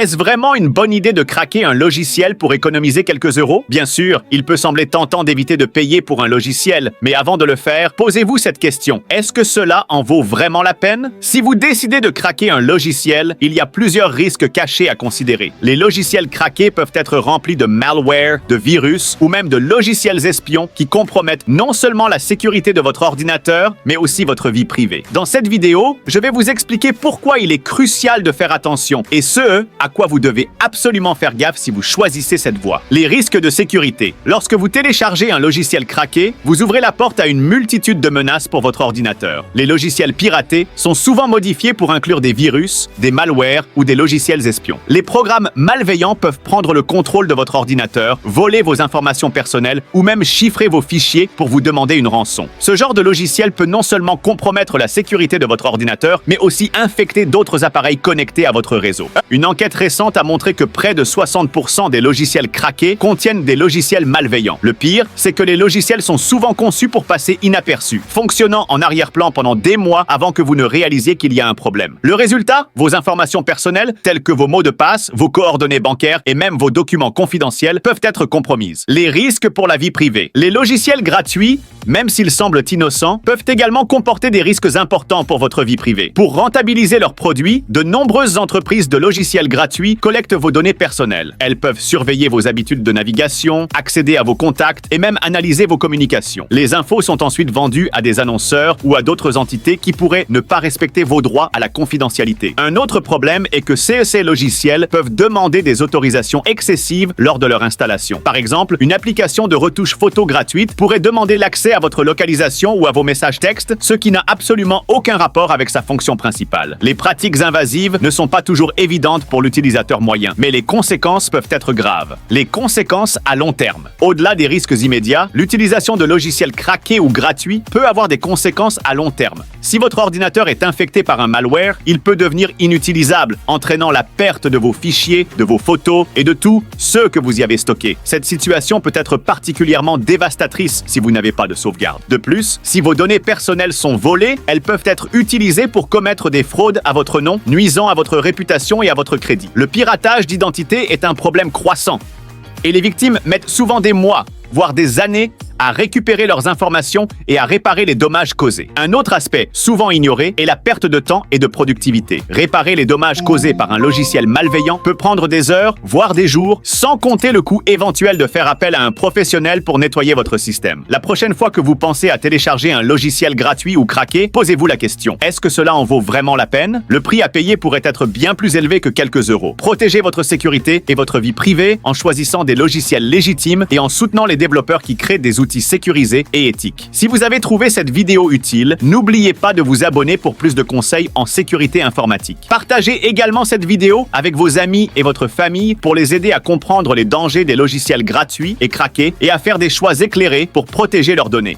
Est-ce vraiment une bonne idée de craquer un logiciel pour économiser quelques euros? Bien sûr, il peut sembler tentant d'éviter de payer pour un logiciel, mais avant de le faire, posez-vous cette question. Est-ce que cela en vaut vraiment la peine? Si vous décidez de craquer un logiciel, il y a plusieurs risques cachés à considérer. Les logiciels craqués peuvent être remplis de malware, de virus ou même de logiciels espions qui compromettent non seulement la sécurité de votre ordinateur, mais aussi votre vie privée. Dans cette vidéo, je vais vous expliquer pourquoi il est crucial de faire attention et ce, à quoi vous devez absolument faire gaffe si vous choisissez cette voie. Les risques de sécurité. Lorsque vous téléchargez un logiciel craqué, vous ouvrez la porte à une multitude de menaces pour votre ordinateur. Les logiciels piratés sont souvent modifiés pour inclure des virus, des malwares ou des logiciels espions. Les programmes malveillants peuvent prendre le contrôle de votre ordinateur, voler vos informations personnelles ou même chiffrer vos fichiers pour vous demander une rançon. Ce genre de logiciel peut non seulement compromettre la sécurité de votre ordinateur, mais aussi infecter d'autres appareils connectés à votre réseau. Une enquête récente a montré que près de 60% des logiciels craqués contiennent des logiciels malveillants. Le pire, c'est que les logiciels sont souvent conçus pour passer inaperçus, fonctionnant en arrière-plan pendant des mois avant que vous ne réalisiez qu'il y a un problème. Le résultat, vos informations personnelles, telles que vos mots de passe, vos coordonnées bancaires et même vos documents confidentiels, peuvent être compromises. Les risques pour la vie privée. Les logiciels gratuits, même s'ils semblent innocents, peuvent également comporter des risques importants pour votre vie privée. Pour rentabiliser leurs produits, de nombreuses entreprises de logiciels gratuits collectent vos données personnelles. Elles peuvent surveiller vos habitudes de navigation, accéder à vos contacts et même analyser vos communications. Les infos sont ensuite vendues à des annonceurs ou à d'autres entités qui pourraient ne pas respecter vos droits à la confidentialité. Un autre problème est que ces logiciels peuvent demander des autorisations excessives lors de leur installation. Par exemple, une application de retouche photo gratuite pourrait demander l'accès à votre localisation ou à vos messages textes, ce qui n'a absolument aucun rapport avec sa fonction principale. Les pratiques invasives ne sont pas toujours évidentes pour l'utilisateur moyen, mais les conséquences peuvent être graves. Les conséquences à long terme. Au-delà des risques immédiats, l'utilisation de logiciels craqués ou gratuits peut avoir des conséquences à long terme. Si votre ordinateur est infecté par un malware, il peut devenir inutilisable, entraînant la perte de vos fichiers, de vos photos et de tout ce que vous y avez stocké. Cette situation peut être particulièrement dévastatrice si vous n'avez pas de sauvegarde. De plus, si vos données personnelles sont volées, elles peuvent être utilisées pour commettre des fraudes à votre nom, nuisant à votre réputation et à votre crédit. Le piratage d'identité est un problème croissant et les victimes mettent souvent des mois, voire des années, à récupérer leurs informations et à réparer les dommages causés. Un autre aspect, souvent ignoré, est la perte de temps et de productivité. Réparer les dommages causés par un logiciel malveillant peut prendre des heures, voire des jours, sans compter le coût éventuel de faire appel à un professionnel pour nettoyer votre système. La prochaine fois que vous pensez à télécharger un logiciel gratuit ou craqué, posez-vous la question. Est-ce que cela en vaut vraiment la peine? Le prix à payer pourrait être bien plus élevé que quelques euros. Protégez votre sécurité et votre vie privée en choisissant des logiciels légitimes et en soutenant les développeurs qui créent des outils sécurisés et éthiques. Si vous avez trouvé cette vidéo utile, n'oubliez pas de vous abonner pour plus de conseils en sécurité informatique. Partagez également cette vidéo avec vos amis et votre famille pour les aider à comprendre les dangers des logiciels gratuits et craqués et à faire des choix éclairés pour protéger leurs données.